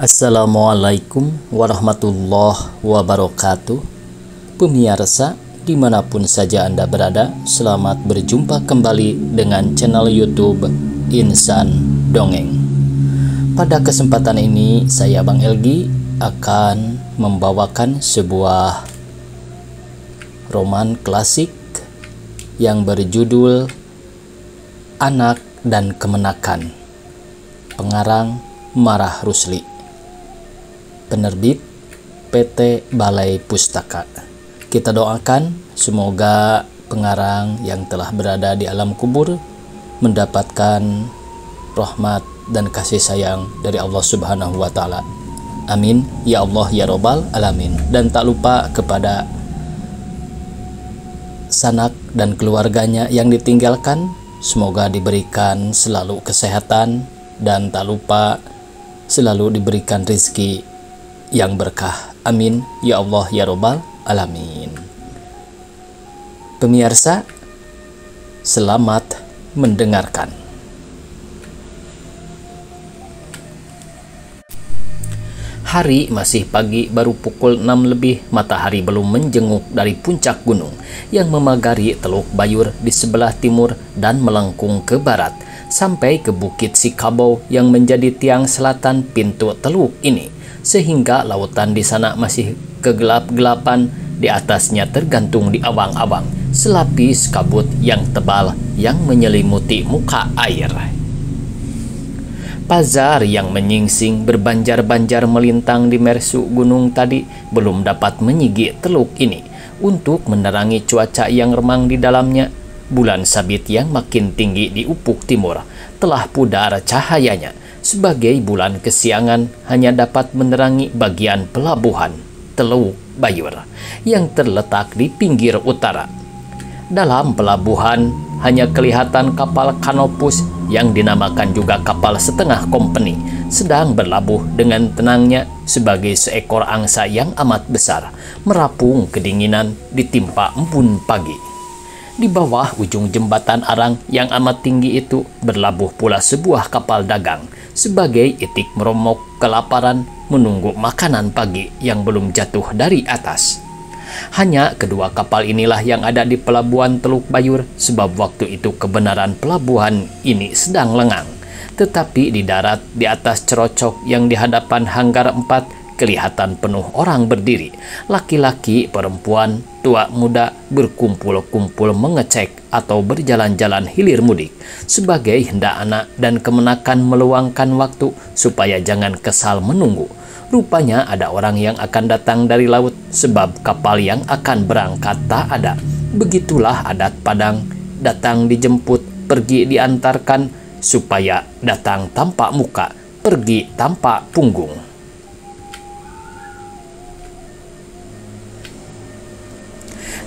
Assalamualaikum warahmatullahi wabarakatuh. Pemirsa dimanapun saja Anda berada, selamat berjumpa kembali dengan channel YouTube Insan Dongeng. Pada kesempatan ini saya Bang Elgi akan membawakan sebuah roman klasik yang berjudul Anak dan Kemenakan, pengarang Marah Rusli, penerbit PT Balai Pustaka. Kita doakan semoga pengarang yang telah berada di alam kubur mendapatkan rahmat dan kasih sayang dari Allah Subhanahu wa Ta'ala. Amin ya Allah ya Robbal Alamin. Dan tak lupa kepada sanak dan keluarganya yang ditinggalkan, semoga diberikan selalu kesehatan dan tak lupa selalu diberikan rezeki yang berkah. Amin ya Allah ya Robbal Alamin. Pemirsa, selamat mendengarkan. Hari masih pagi, baru pukul 6 lebih. Matahari belum menjenguk dari puncak gunung yang memagari Teluk Bayur di sebelah timur dan melengkung ke barat sampai ke Bukit Sikabau yang menjadi tiang selatan pintu teluk ini, sehingga lautan di sana masih kegelap-gelapan. Di atasnya tergantung di awang-awang selapis kabut yang tebal yang menyelimuti muka air. Pazar yang menyingsing berbanjar-banjar melintang di mersu gunung tadi belum dapat menyigi teluk ini untuk menerangi cuaca yang remang di dalamnya. Bulan sabit yang makin tinggi di ufuk timur telah pudar cahayanya. Sebagai bulan kesiangan hanya dapat menerangi bagian pelabuhan Teluk Bayur yang terletak di pinggir utara. Dalam pelabuhan hanya kelihatan kapal kanopus yang dinamakan juga kapal setengah kompeni sedang berlabuh dengan tenangnya sebagai seekor angsa yang amat besar merapung kedinginan ditimpa embun pagi. Di bawah ujung jembatan arang yang amat tinggi itu berlabuh pula sebuah kapal dagang sebagai itik meromok kelaparan menunggu makanan pagi yang belum jatuh dari atas. Hanya kedua kapal inilah yang ada di pelabuhan Teluk Bayur, sebab waktu itu kebenaran pelabuhan ini sedang lengang. Tetapi di darat, di atas cerocok yang di hadapan hanggar 4, kelihatan penuh orang berdiri. Laki-laki, perempuan, tua, muda berkumpul-kumpul mengecek atau berjalan-jalan hilir mudik sebagai hendak anak dan kemenakan meluangkan waktu supaya jangan kesal menunggu. Rupanya ada orang yang akan datang dari laut sebab kapal yang akan berangkat tak ada. Begitulah adat Padang, datang dijemput, pergi diantarkan, supaya datang tanpa muka, pergi tanpa punggung.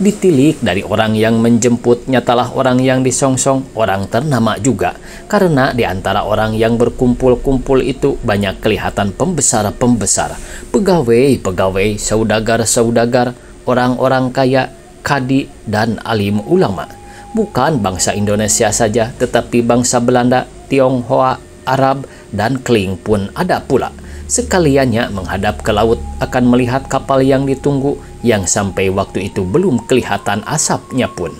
Ditilik dari orang yang menjemput, nyatalah orang yang disongsong orang ternama juga, karena di antara orang yang berkumpul-kumpul itu banyak kelihatan pembesar-pembesar, pegawai-pegawai, saudagar-saudagar, orang-orang kaya, kadi, dan alim ulama. Bukan bangsa Indonesia saja, tetapi bangsa Belanda, Tionghoa, Arab, dan Kling pun ada pula. Sekaliannya menghadap ke laut akan melihat kapal yang ditunggu, yang sampai waktu itu belum kelihatan asapnya pun.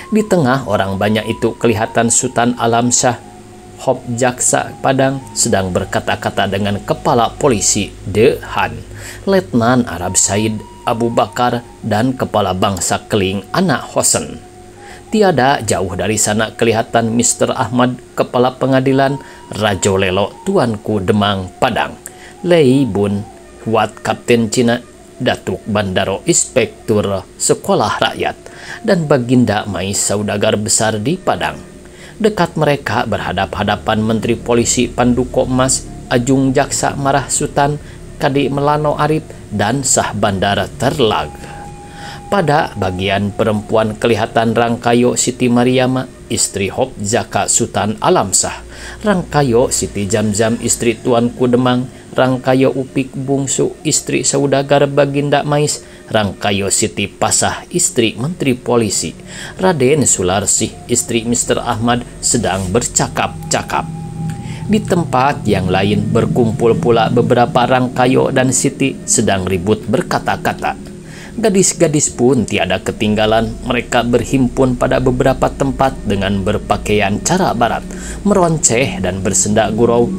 Di tengah orang banyak itu kelihatan Sultan Alam Shah, Hop Jaksa Padang, sedang berkata-kata dengan kepala polisi Dehan, Letnan Arab Said Abu Bakar, dan kepala bangsa Keling Anak Hosen. Tiada jauh dari sana kelihatan Mr. Ahmad, kepala pengadilan, Rajo Lelo, Tuanku Demang Padang, Lei Bun, Wat Kapten Cina, Datuk Bandaro, Inspektur Sekolah Rakyat, dan Baginda Mais, saudagar besar di Padang. Dekat mereka berhadap-hadapan Menteri Polisi Panduko Emas, Ajung Jaksa Marah Sultan, Kadi Melano Arif, dan Sah Bandar Terlag. Pada bagian perempuan kelihatan Rangkayo Siti Mariama, istri Hop Zaka Sultan Alam Shah, Rangkayo Siti Jamzam, istri Tuanku Demang, Rangkayo Upik Bungsu, istri saudagar Baginda Mais, Rangkayo Siti Pasah, istri Menteri Polisi, Raden Sularsih, istri Mr. Ahmad sedang bercakap-cakap. Di tempat yang lain berkumpul pula beberapa Rangkayo dan Siti sedang ribut berkata-kata. Gadis-gadis pun tiada ketinggalan. Mereka berhimpun pada beberapa tempat dengan berpakaian cara barat, meronceh dan bersendak gurau.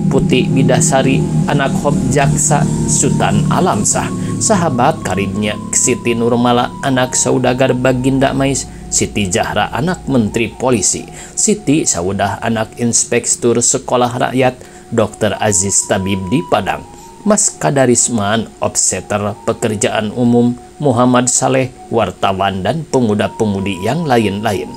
Putih Bidasari, anak Hob Jaksa, Sultan Alamsah, sahabat karibnya Siti Nurmala, anak saudagar Baginda Mais, Siti Jahra, anak Menteri Polisi, Siti Saudah, anak Inspektur Sekolah Rakyat, Dr. Aziz Tabib di Padang, Mas Kadarisman, obsteter pekerjaan umum, Muhammad Saleh, wartawan dan pemuda-pemudi yang lain-lain.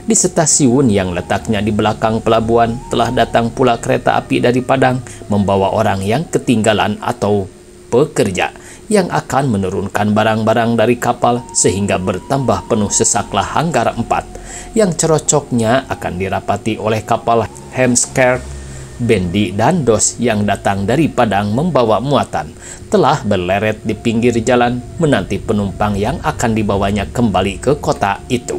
Di stasiun yang letaknya di belakang pelabuhan telah datang pula kereta api dari Padang membawa orang yang ketinggalan atau pekerja yang akan menurunkan barang-barang dari kapal sehingga bertambah penuh sesaklah Hanggar 4 yang cerocoknya akan dirapati oleh kapal Hemskerk, Bendi dan Dos yang datang dari Padang membawa muatan telah berleret di pinggir jalan menanti penumpang yang akan dibawanya kembali ke kota itu.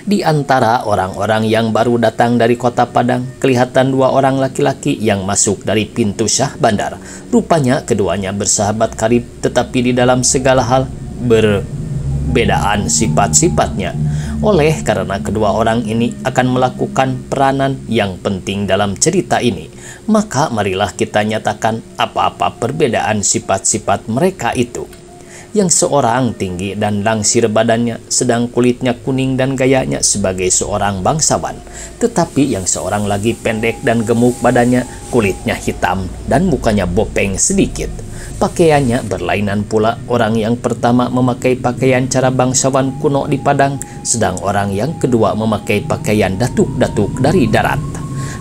Di antara orang-orang yang baru datang dari kota Padang, kelihatan dua orang laki-laki yang masuk dari pintu Syah Bandar. Rupanya keduanya bersahabat karib, tetapi di dalam segala hal berbedaan sifat-sifatnya. Oleh karena kedua orang ini akan melakukan peranan yang penting dalam cerita ini, maka marilah kita nyatakan apa-apa perbedaan sifat-sifat mereka itu. Yang seorang tinggi dan langsir badannya, sedang kulitnya kuning dan gayanya sebagai seorang bangsawan. Tetapi yang seorang lagi pendek dan gemuk badannya, kulitnya hitam dan mukanya bopeng sedikit. Pakaiannya berlainan pula. Orang yang pertama memakai pakaian cara bangsawan kuno di Padang, sedang orang yang kedua memakai pakaian datuk-datuk dari darat.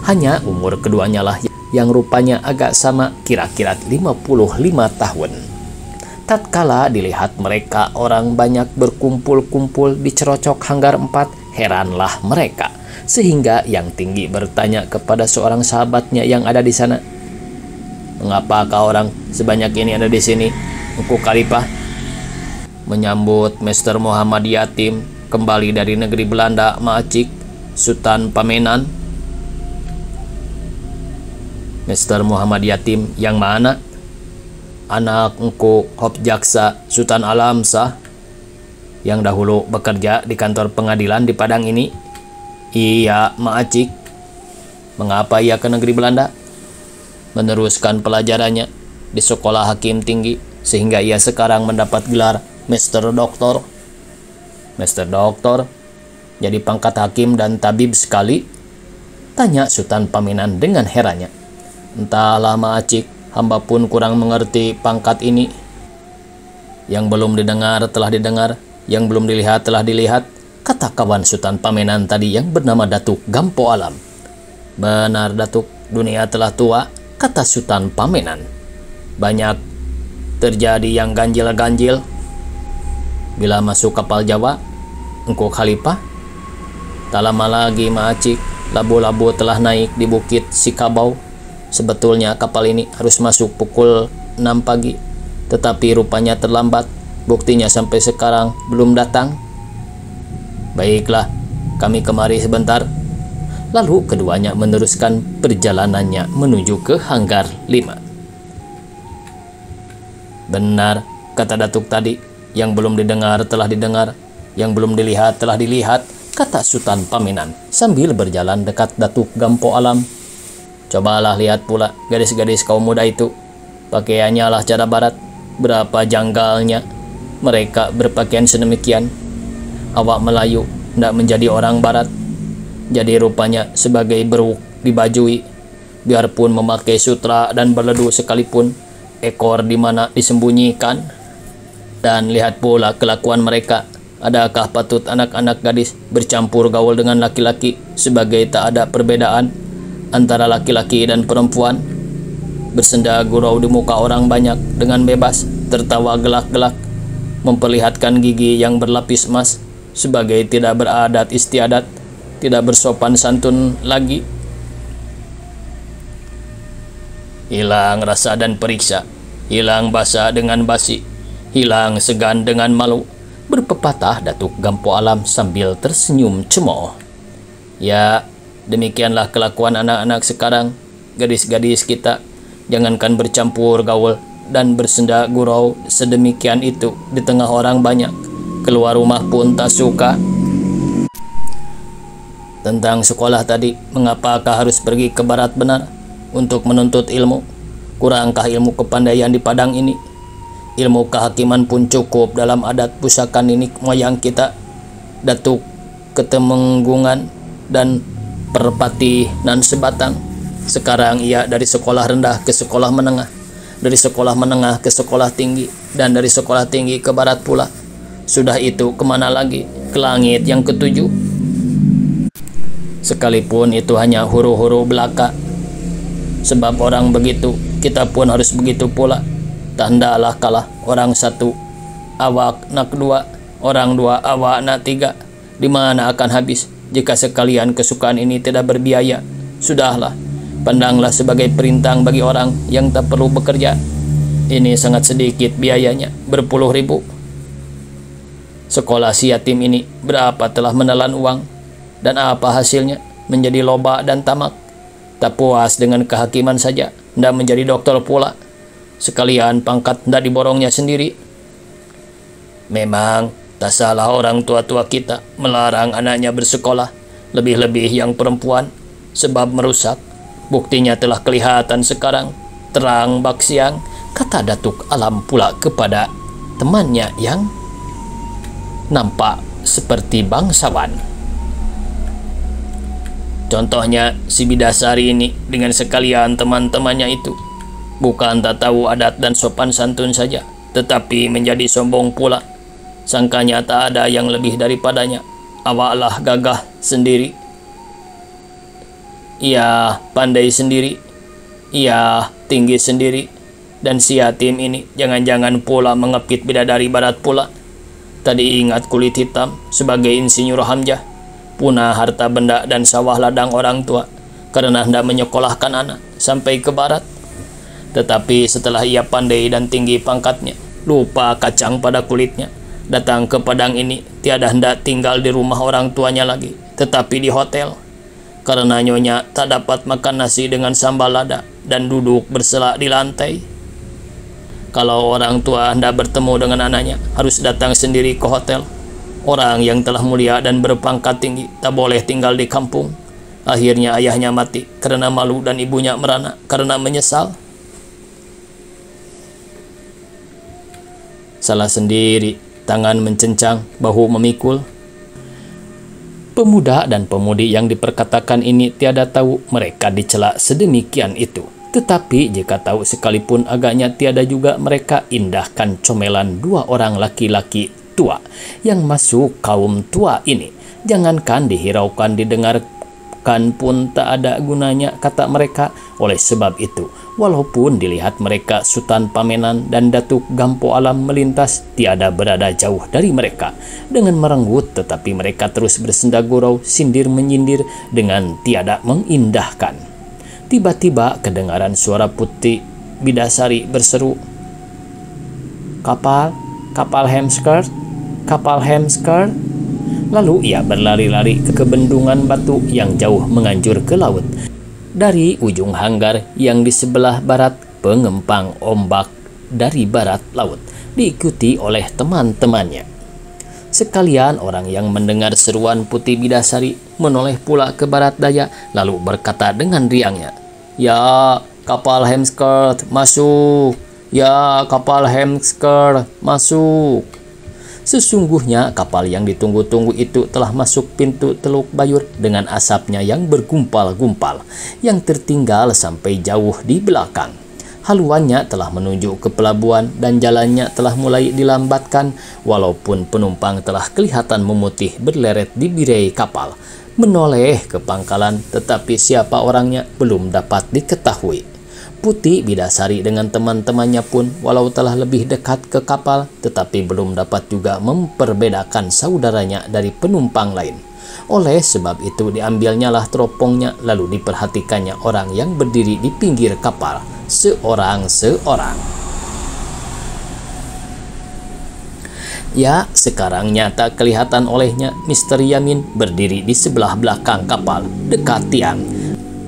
Hanya umur keduanya lah yang rupanya agak sama, kira-kira 55 tahun. Tatkala dilihat mereka orang banyak berkumpul-kumpul di cerocok Hanggar 4, heranlah mereka. Sehingga yang tinggi bertanya kepada seorang sahabatnya yang ada di sana, "Mengapa kau orang sebanyak ini ada di sini, Engku Khalifah?" Menyambut Mr. Muhammad Yatim kembali dari negeri Belanda, Maacik, Sultan Pamenan. Mr. Muhammad Yatim yang mana? Anak Engku Hob Jaksa, Sultan Alamsah, yang dahulu bekerja di kantor pengadilan di Padang ini. Iya, Maacik. Mengapa ia ke negeri Belanda? Meneruskan pelajarannya di sekolah hakim tinggi, sehingga ia sekarang mendapat gelar Master Doktor. Master Doktor? Jadi pangkat hakim dan tabib sekali? Tanya Sultan Pamenan dengan herannya. Entahlah, Maacik, hamba pun kurang mengerti pangkat ini. Yang belum didengar telah didengar, yang belum dilihat telah dilihat, kata kawan Sultan Pamenan tadi yang bernama Datuk Gampo Alam. Benar, Datuk, dunia telah tua, kata Sultan Pamenan. Banyak terjadi yang ganjil-ganjil. Bila masuk kapal Jawa, Engku Khalifah, tak lama lagi, Maacik, labu-labu telah naik di Bukit Sikabau. Sebetulnya kapal ini harus masuk pukul 6 pagi, tetapi rupanya terlambat. Buktinya sampai sekarang belum datang. Baiklah, kami kemari sebentar. Lalu keduanya meneruskan perjalanannya menuju ke Hanggar 5. Benar, kata Datuk tadi, yang belum didengar telah didengar, yang belum dilihat telah dilihat, kata Sultan Pamenan sambil berjalan dekat Datuk Gampo Alam. Cobalah lihat pula gadis-gadis kaum muda itu. Pakaiannya lah cara barat. Berapa janggalnya mereka berpakaian sedemikian. Awak Melayu tidak menjadi orang barat. Jadi rupanya sebagai beruk dibajui. Biarpun memakai sutra dan berledu sekalipun, ekor di mana disembunyikan. Dan lihat pula kelakuan mereka. Adakah patut anak-anak gadis bercampur gaul dengan laki-laki sebagai tak ada perbedaan antara laki-laki dan perempuan? Bersenda gurau di muka orang banyak dengan bebas, tertawa gelak-gelak, memperlihatkan gigi yang berlapis emas sebagai tidak beradat istiadat, tidak bersopan santun lagi. Hilang rasa dan periksa, hilang basa dengan basi, hilang segan dengan malu, berpepatah Datuk Gampo Alam sambil tersenyum cemooh. Ya, Demikianlah kelakuan anak-anak sekarang. Gadis-gadis kita jangankan bercampur gaul dan bersenda gurau sedemikian itu di tengah orang banyak, keluar rumah pun tak suka. Tentang sekolah tadi, mengapakah harus pergi ke barat benar untuk menuntut ilmu? Kurangkah ilmu kepandaian di Padang ini? Ilmu kehakiman pun cukup dalam adat pusaka nenek moyang kita, Datuk Ketemenggungan dan Perpati nan sebatang. Sekarang ia dari sekolah rendah ke sekolah menengah, dari sekolah menengah ke sekolah tinggi, dan dari sekolah tinggi ke barat pula. Sudah itu kemana lagi? Ke langit yang ketujuh. Sekalipun itu hanya huru-huru belaka. Sebab orang begitu, kita pun harus begitu pula. Tandalah kalah orang satu, awak nak dua, orang dua, awak nak tiga. Di mana akan habis jika sekalian kesukaan ini tidak berbiaya? Sudahlah, pandanglah sebagai perintang bagi orang yang tak perlu bekerja. Ini sangat sedikit biayanya, berpuluh ribu. Sekolah si yatim ini berapa telah menelan uang, dan apa hasilnya? Menjadi loba dan tamak. Tak puas dengan kehakiman saja, hendak menjadi dokter pula. Sekalian pangkat hendak diborongnya sendiri. Memang tak salah orang tua-tua kita melarang anaknya bersekolah, lebih-lebih yang perempuan, sebab merusak. Buktinya telah kelihatan sekarang, terang bak siang, kata Datuk Alam pula kepada temannya yang nampak seperti bangsawan. Contohnya si Bidasari ini dengan sekalian teman-temannya itu. Bukan tak tahu adat dan sopan santun saja, tetapi menjadi sombong pula. Sangkanya tak ada yang lebih daripadanya. Awaklah gagah sendiri. Ia pandai sendiri. Ia tinggi sendiri. Dan si yatim ini jangan-jangan pula mengepit bidadari barat pula. Tadi ingat kulit hitam sebagai insinyur Hamzah. Punah harta benda dan sawah ladang orang tua karena hendak menyekolahkan anak sampai ke barat. Tetapi setelah ia pandai dan tinggi pangkatnya, lupa kacang pada kulitnya, datang ke Padang ini tiada hendak tinggal di rumah orang tuanya lagi, tetapi di hotel. Karena nyonya tak dapat makan nasi dengan sambal lada dan duduk berselak di lantai. Kalau orang tua hendak bertemu dengan anaknya, harus datang sendiri ke hotel. Orang yang telah mulia dan berpangkat tinggi tak boleh tinggal di kampung. Akhirnya ayahnya mati karena malu dan ibunya merana karena menyesal. Salah sendiri, tangan mencencang, bahu memikul. Pemuda dan pemudi yang diperkatakan ini tiada tahu mereka dicela sedemikian itu. Tetapi jika tahu sekalipun agaknya tiada juga mereka indahkan comelan dua orang laki-laki tua yang masuk kaum tua ini. Jangankan dihiraukan, didengarkan pun tak ada gunanya, kata mereka. Oleh sebab itu, walaupun dilihat mereka Sultan Pamenan dan Datuk Gampo Alam melintas, tiada berada jauh dari mereka. Dengan merenggut, tetapi mereka terus bersenda gurau, sindir menyindir dengan tiada mengindahkan. Tiba-tiba kedengaran suara Putih Bidasari berseru, "Kapal, kapal Hemskert, kapal Hemskert." Lalu ia berlari-lari ke bendungan batu yang jauh menganjur ke laut. Dari ujung hanggar yang di sebelah barat, pengempang ombak dari barat laut diikuti oleh teman-temannya. Sekalian orang yang mendengar seruan Putih Bidasari menoleh pula ke barat daya, lalu berkata dengan riangnya, "Ya, kapal Hemskert, masuk! Ya, kapal Hemskert, masuk!" Sesungguhnya kapal yang ditunggu-tunggu itu telah masuk pintu Teluk Bayur dengan asapnya yang bergumpal-gumpal, yang tertinggal sampai jauh di belakang. Haluannya telah menuju ke pelabuhan dan jalannya telah mulai dilambatkan, walaupun penumpang telah kelihatan memutih berleret di birai kapal, menoleh ke pangkalan, tetapi siapa orangnya belum dapat diketahui. Putih Bidasari dengan teman-temannya pun walau telah lebih dekat ke kapal, tetapi belum dapat juga memperbedakan saudaranya dari penumpang lain. Oleh sebab itu diambilnyalah teropongnya, lalu diperhatikannya orang yang berdiri di pinggir kapal, seorang-seorang. Ya, sekarang nyata kelihatan olehnya Mr. Yamin berdiri di sebelah belakang kapal, dekat tiang.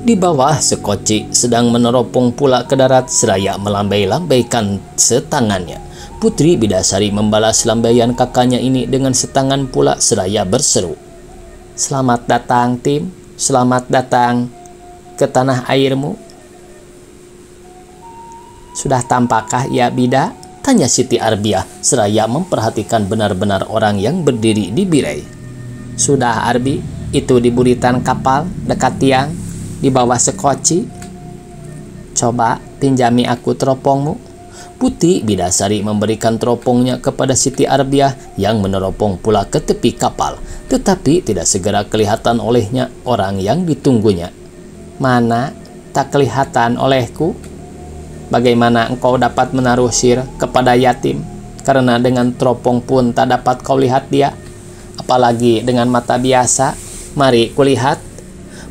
Di bawah sekoci sedang meneropong pula ke darat seraya melambai-lambaikan setangannya. Putri Bidasari membalas lambaian kakaknya ini dengan setangan pula seraya berseru. Selamat datang Tim, selamat datang ke tanah airmu. Sudah tampakkah ia Bida? Tanya Siti Arbiah seraya memperhatikan benar-benar orang yang berdiri di birai. Sudah Arbi, itu di buritan kapal dekat tiang di bawah sekoci. Coba pinjami aku teropongmu. Putri Bidasari memberikan teropongnya kepada Siti Arbiah yang meneropong pula ke tepi kapal, tetapi tidak segera kelihatan olehnya orang yang ditunggunya. Mana, tak kelihatan olehku? Bagaimana engkau dapat menaruh sihir kepada yatim? Karena dengan teropong pun tak dapat kau lihat dia, apalagi dengan mata biasa. Mari kulihat.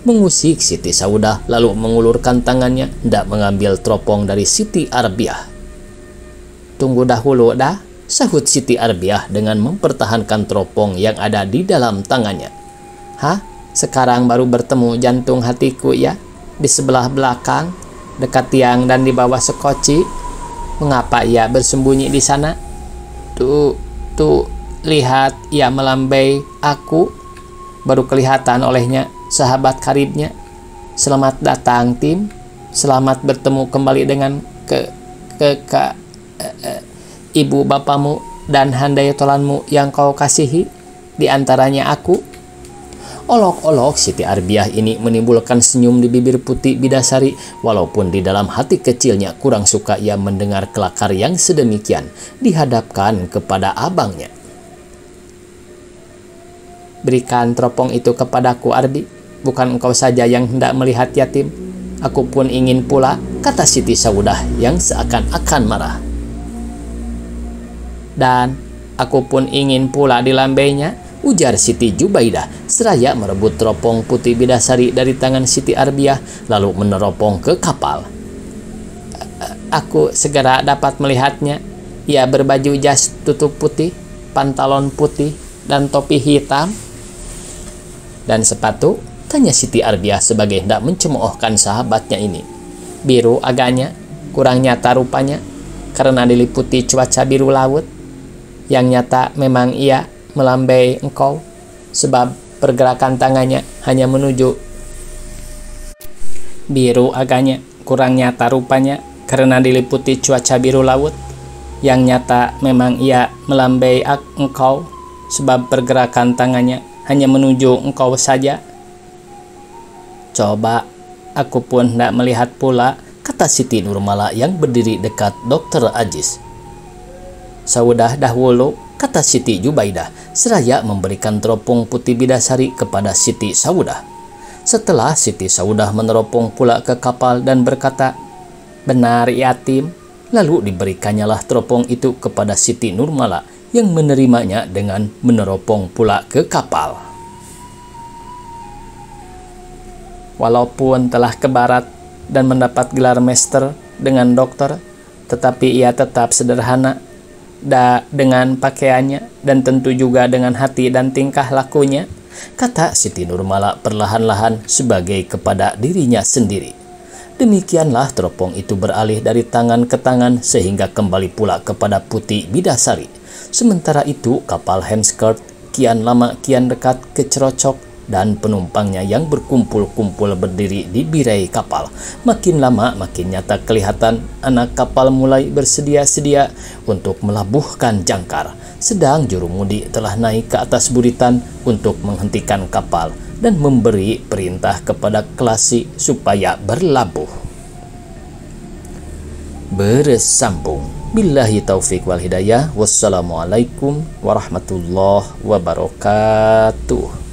Mengusik Siti Saudah lalu mengulurkan tangannya hendak mengambil teropong dari Siti Arbiah. Tunggu dahulu dah, sahut Siti Arbiah dengan mempertahankan teropong yang ada di dalam tangannya. Hah? Sekarang baru bertemu jantung hatiku ya? Di sebelah belakang, dekat tiang dan di bawah sekoci. Mengapa ia bersembunyi di sana? Tuh, lihat ia melambai aku. Baru kelihatan olehnya sahabat karibnya. Selamat datang Tim. Selamat bertemu kembali dengan ibu bapamu dan handai tolanmu yang kau kasihi, di antaranya aku. Olok-olok Siti Arbiah ini menimbulkan senyum di bibir Putri Bidasari, walaupun di dalam hati kecilnya kurang suka ia mendengar kelakar yang sedemikian dihadapkan kepada abangnya. Berikan teropong itu kepadaku Arbi, bukan engkau saja yang hendak melihat yatim. Aku pun ingin pula, kata Siti Saudah yang seakan-akan marah. Dan aku pun ingin pula dilambainya, ujar Siti Jubaidah seraya merebut teropong Putri Bidasari dari tangan Siti Arbiah lalu meneropong ke kapal. Aku segera dapat melihatnya. Ia berbaju jas tutup putih, pantalon putih, dan topi hitam. Dan sepatu? Tanya Siti Arbiah sebagai hendak mencemoohkan sahabatnya ini. Biru agaknya, kurang nyata rupanya, karena diliputi cuaca biru laut. Yang nyata memang ia melambai engkau, sebab pergerakan tangannya hanya menuju. Biru agaknya, kurang nyata rupanya, karena diliputi cuaca biru laut. Yang nyata memang ia melambai engkau, sebab pergerakan tangannya hanya menuju engkau saja. Coba, aku pun hendak melihat pula, kata Siti Nurmala yang berdiri dekat Dr. Aziz. Saudah dahulu, kata Siti Jubaidah seraya memberikan teropong Putri Bidasari kepada Siti Saudah. Setelah Siti Saudah meneropong pula ke kapal dan berkata, benar yatim, lalu diberikannya teropong itu kepada Siti Nurmala yang menerimanya dengan meneropong pula ke kapal. Walaupun telah ke barat dan mendapat gelar master dengan dokter, tetapi ia tetap sederhana dengan pakaiannya dan tentu juga dengan hati dan tingkah lakunya, kata Siti Nurmala perlahan-lahan sebagai kepada dirinya sendiri. Demikianlah teropong itu beralih dari tangan ke tangan sehingga kembali pula kepada Putri Bidasari. Sementara itu kapal Hemskert kian lama kian dekat kecerocok dan penumpangnya yang berkumpul-kumpul berdiri di birai kapal. Makin lama makin nyata kelihatan anak kapal mulai bersedia-sedia untuk melabuhkan jangkar. Sedang jurumudi telah naik ke atas buritan untuk menghentikan kapal dan memberi perintah kepada Kelasi supaya berlabuh. Bersambung. Billahi taufik wal hidayah. Wassalamualaikum warahmatullahi wabarakatuh.